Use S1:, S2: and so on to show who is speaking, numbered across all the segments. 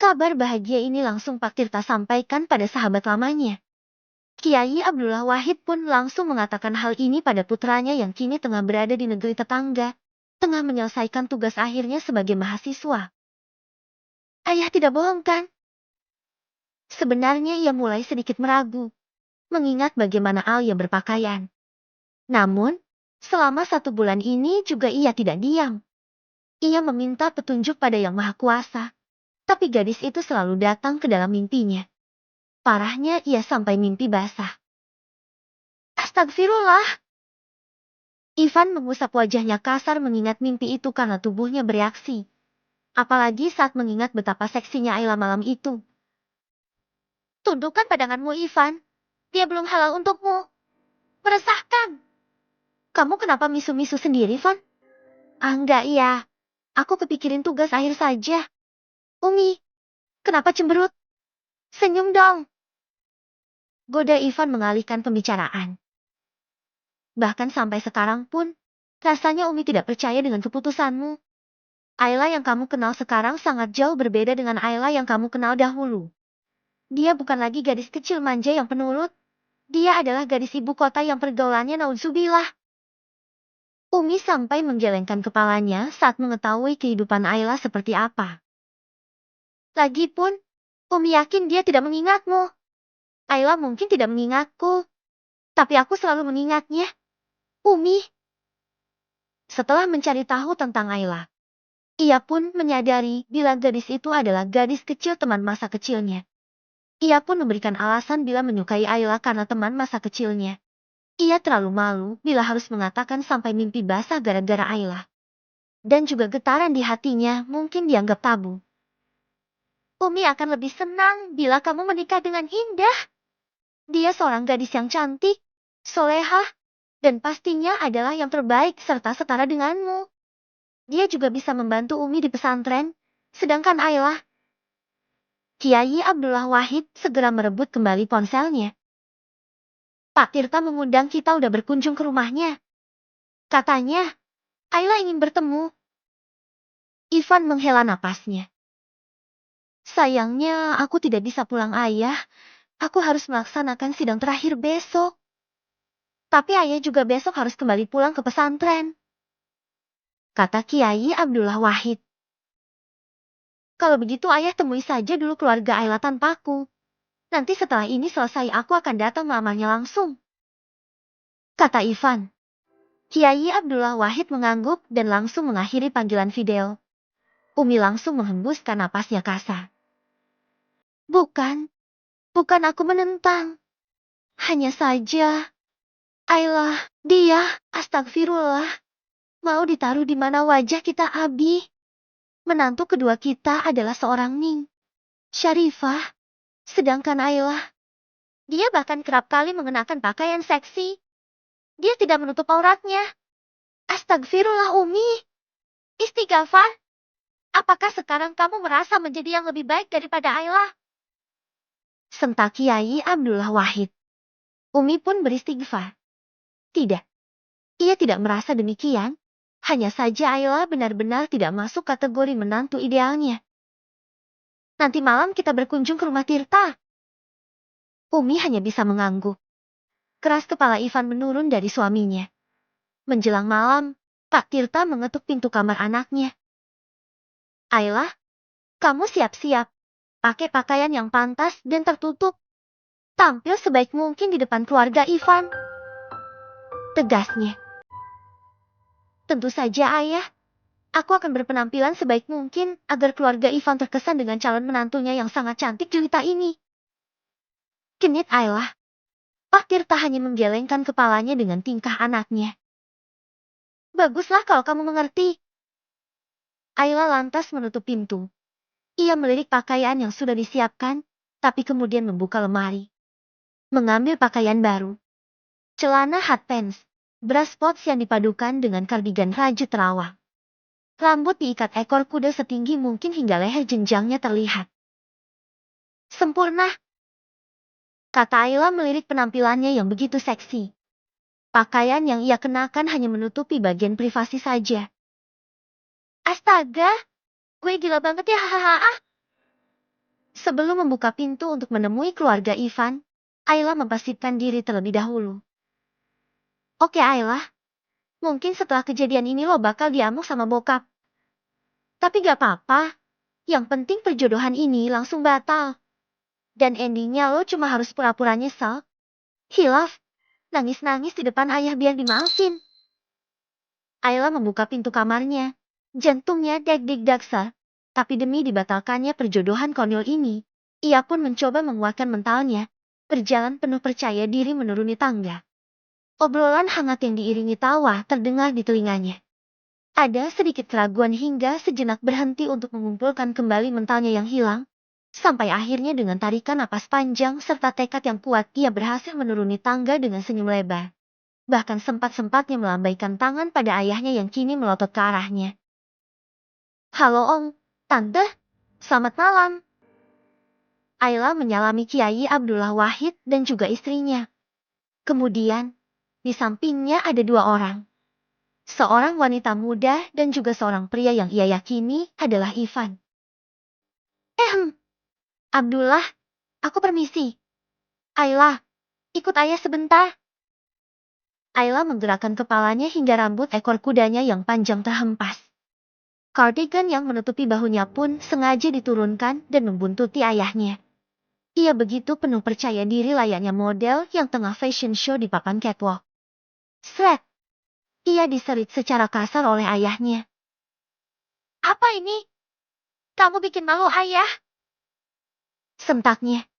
S1: Kabar bahagia ini langsung Pak Tirta sampaikan pada sahabat lamanya. Kiai Abdullah Wahid pun langsung mengatakan hal ini pada putranya yang kini tengah berada di negeri tetangga, tengah menyelesaikan tugas akhirnya sebagai mahasiswa. Ayah tidak bohong kan? Sebenarnya ia mulai sedikit meragu, mengingat bagaimana Alia berpakaian. Namun, selama 1 bulan ini juga ia tidak diam. Ia meminta petunjuk pada Yang Maha Kuasa, tapi gadis itu selalu datang ke dalam mimpinya. Parahnya ia sampai mimpi basah. Astagfirullah. Ivan mengusap wajahnya kasar mengingat mimpi itu karena tubuhnya bereaksi. Apalagi saat mengingat betapa seksinya Ayla malam itu. Tundukkan pandanganmu, Ivan. Dia belum halal untukmu. Meresahkan. Kamu kenapa misu-misu sendiri, Van? Enggak, iya. Aku kepikirin tugas akhir saja. Umi, kenapa cemberut? Senyum dong. Goda Ivan mengalihkan pembicaraan. Bahkan sampai sekarang pun, rasanya Umi tidak percaya dengan keputusanmu. Ayla yang kamu kenal sekarang sangat jauh berbeda dengan Ayla yang kamu kenal dahulu. Dia bukan lagi gadis kecil manja yang penurut. Dia adalah gadis ibu kota yang pergaulannya naudzubillah. Umi sampai menggelengkan kepalanya saat mengetahui kehidupan Ayla seperti apa. Lagipun, Umi yakin dia tidak mengingatmu. Ayla mungkin tidak mengingatku, tapi aku selalu mengingatnya. Umi. Setelah mencari tahu tentang Ayla, ia pun menyadari bila gadis itu adalah gadis kecil teman masa kecilnya. Ia pun memberikan alasan bila menyukai Ayla karena teman masa kecilnya. Ia terlalu malu bila harus mengatakan sampai mimpi basah gara-gara Ayla. Dan juga getaran di hatinya mungkin dianggap tabu. Umi akan lebih senang bila kamu menikah dengan Indah. Dia seorang gadis yang cantik, solehah, dan pastinya adalah yang terbaik serta setara denganmu. Dia juga bisa membantu Umi di pesantren, sedangkan Ayla. Kiai Abdullah Wahid segera merebut kembali ponselnya. Pak Tirta mengundang kita udah berkunjung ke rumahnya. Katanya, Ayla ingin bertemu. Ivan menghela napasnya. Sayangnya aku tidak bisa pulang, Ayah. Aku harus melaksanakan sidang terakhir besok. Tapi ayah juga besok harus kembali pulang ke pesantren. Kata Kiai Abdullah Wahid. Kalau begitu ayah temui saja dulu keluarga Ayla tanpaku. Nanti setelah ini selesai aku akan datang melamarnya langsung. Kata Ivan. Kiai Abdullah Wahid mengangguk dan langsung mengakhiri panggilan video. Umi langsung menghembuskan napasnya kasar. Bukan aku menentang. Hanya saja, Ayla, dia, astagfirullah, mau ditaruh di mana wajah kita Abi. Menantu kedua kita adalah seorang Ning, Syarifah, sedangkan Ayla, dia bahkan kerap kali mengenakan pakaian seksi. Dia tidak menutup auratnya. Astagfirullah Umi. Istighfar. Apakah sekarang kamu merasa menjadi yang lebih baik daripada Ayla? Sentak Kiai Abdullah Wahid. Umi pun beristighfar. Tidak. Ia tidak merasa demikian. Hanya saja Ayla benar-benar tidak masuk kategori menantu idealnya. Nanti malam kita berkunjung ke rumah Tirta. Umi hanya bisa mengangguk. Keras kepala Ivan menurun dari suaminya. Menjelang malam, Pak Tirta mengetuk pintu kamar anaknya. Ayla, kamu siap-siap. Pakai pakaian yang pantas dan tertutup. Tampil sebaik mungkin di depan keluarga Ivan. Tegasnya. Tentu saja ayah. Aku akan berpenampilan sebaik mungkin agar keluarga Ivan terkesan dengan calon menantunya yang sangat cantik jelita ini. Kenit Ayla. Pak Tirta hanya menggelengkan kepalanya dengan tingkah anaknya. Baguslah kalau kamu mengerti. Ayla lantas menutup pintu. Ia melirik pakaian yang sudah disiapkan, tapi kemudian membuka lemari. Mengambil pakaian baru. Celana hot pants, bra spots yang dipadukan dengan kardigan rajut terawang. Rambut diikat ekor kuda setinggi mungkin hingga leher jenjangnya terlihat. Sempurna. Kata Ayla melirik penampilannya yang begitu seksi. Pakaian yang ia kenakan hanya menutupi bagian privasi saja. Astaga, gue gila banget ya hahaha. Sebelum membuka pintu untuk menemui keluarga Ivan, Ayla memastikan diri terlebih dahulu. Oke Ayla, mungkin setelah kejadian ini lo bakal diamuk sama bokap. Tapi gak apa-apa, yang penting perjodohan ini langsung batal. Dan endingnya lo cuma harus pura-pura nyesal. Hilaf, nangis-nangis di depan ayah biar dimaafin. Ayla membuka pintu kamarnya. Jantungnya deg-deg-daksa. Tapi demi dibatalkannya perjodohan konyol ini, ia pun mencoba menguatkan mentalnya. Berjalan penuh percaya diri menuruni tangga. Obrolan hangat yang diiringi tawa terdengar di telinganya. Ada sedikit keraguan hingga sejenak berhenti untuk mengumpulkan kembali mentalnya yang hilang. Sampai akhirnya dengan tarikan napas panjang serta tekad yang kuat ia berhasil menuruni tangga dengan senyum lebar. Bahkan sempat-sempatnya melambaikan tangan pada ayahnya yang kini melotot ke arahnya. Halo Om, Tante, selamat malam. Ayla menyalami Kiai Abdullah Wahid dan juga istrinya. Kemudian, di sampingnya ada dua orang. Seorang wanita muda dan juga seorang pria yang ia yakini adalah Ivan. Abdullah, aku permisi. Ayla, ikut ayah sebentar. Ayla menggerakkan kepalanya hingga rambut ekor kudanya yang panjang terhempas. Cardigan yang menutupi bahunya pun sengaja diturunkan dan membuntuti ayahnya. Ia begitu penuh percaya diri layaknya model yang tengah fashion show di papan catwalk. Sret! Ia diserit secara kasar oleh ayahnya. Apa ini? Kamu bikin malu ayah? Sentaknya.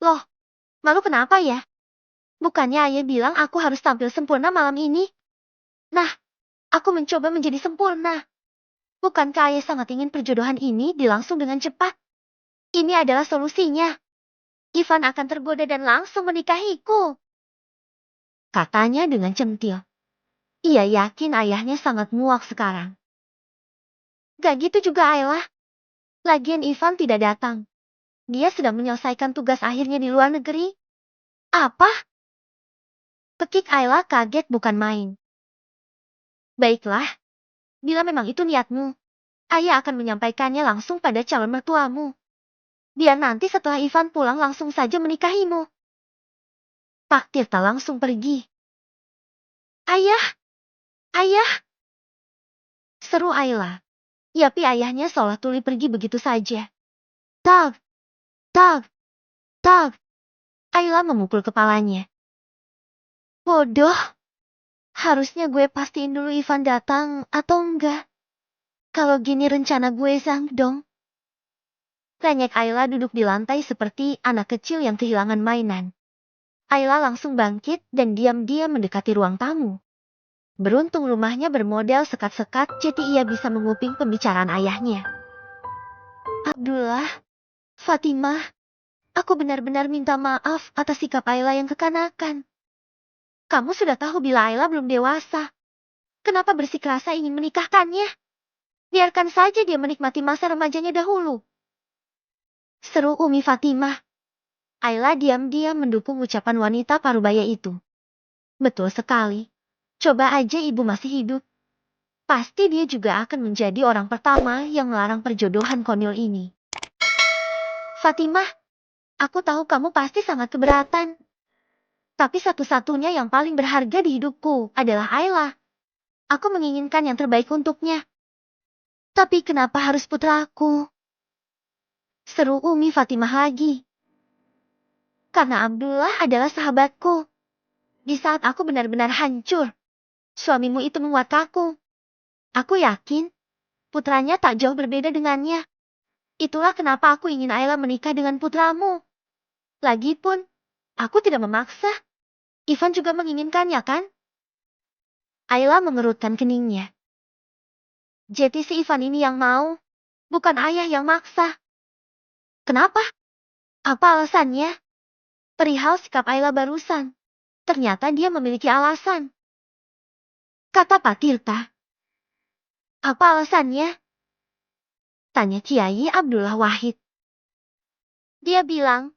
S1: Loh, malu kenapa ya? Bukannya ayah bilang aku harus tampil sempurna malam ini? Nah, aku mencoba menjadi sempurna. Bukankah ayah sangat ingin perjodohan ini dilangsung dengan cepat? Ini adalah solusinya. Ivan akan tergoda dan langsung menikahiku. Katanya dengan centil. Ia yakin ayahnya sangat muak sekarang. Gak gitu juga Ayla. Lagian Ivan tidak datang. Dia sedang menyelesaikan tugas akhirnya di luar negeri. Apa? Pekik Ayla kaget bukan main. Baiklah, bila memang itu niatmu, ayah akan menyampaikannya langsung pada calon mertuamu. Biar nanti setelah Ivan pulang langsung saja menikahimu. Pak Tirta langsung pergi. Ayah! Ayah! Seru Ayla. Yapi ayahnya seolah tuli pergi begitu saja. Tag! Tag! Tag! Ayla memukul kepalanya. Bodoh! Harusnya gue pastiin dulu Ivan datang atau enggak. Kalau gini rencana gue zang dong. Renyek Ayla duduk di lantai seperti anak kecil yang kehilangan mainan. Ayla langsung bangkit dan diam-diam mendekati ruang tamu. Beruntung rumahnya bermodel sekat-sekat jadi ia bisa menguping pembicaraan ayahnya. Abdullah, Fatimah, aku benar-benar minta maaf atas sikap Ayla yang kekanakan. Kamu sudah tahu bila Ayla belum dewasa. Kenapa bersikeras ingin menikahkannya? Biarkan saja dia menikmati masa remajanya dahulu. Seru Umi Fatimah. Ayla diam-diam mendukung ucapan wanita parubaya itu. Betul sekali. Coba aja ibu masih hidup. Pasti dia juga akan menjadi orang pertama yang melarang perjodohan konyol ini. Fatimah, aku tahu kamu pasti sangat keberatan. Tapi satu-satunya yang paling berharga di hidupku adalah Ayla. Aku menginginkan yang terbaik untuknya. Tapi kenapa harus putraku? Seru Umi Fatimah lagi. Karena Abdullah adalah sahabatku. Di saat aku benar-benar hancur, suamimu itu menguatkanku. Aku yakin, putranya tak jauh berbeda dengannya. Itulah kenapa aku ingin Ayla menikah dengan putramu. Lagipun, aku tidak memaksa. Ivan juga menginginkannya kan? Ayla mengerutkan keningnya. Jadi si Ivan ini yang mau, bukan ayah yang maksa. Kenapa? Apa alasannya? Perihal sikap Ayla barusan. Ternyata dia memiliki alasan. Kata Pak Tirta. Apa alasannya? Tanya Kiai Abdullah Wahid. Dia bilang,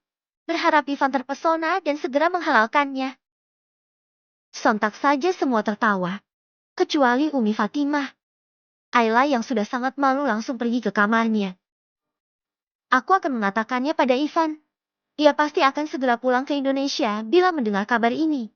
S1: berharap Ivan terpesona dan segera menghalalkannya. Sontak saja semua tertawa. Kecuali Umi Fatimah. Ayla yang sudah sangat malu langsung pergi ke kamarnya. Aku akan mengatakannya pada Ivan. Dia pasti akan segera pulang ke Indonesia bila mendengar kabar ini.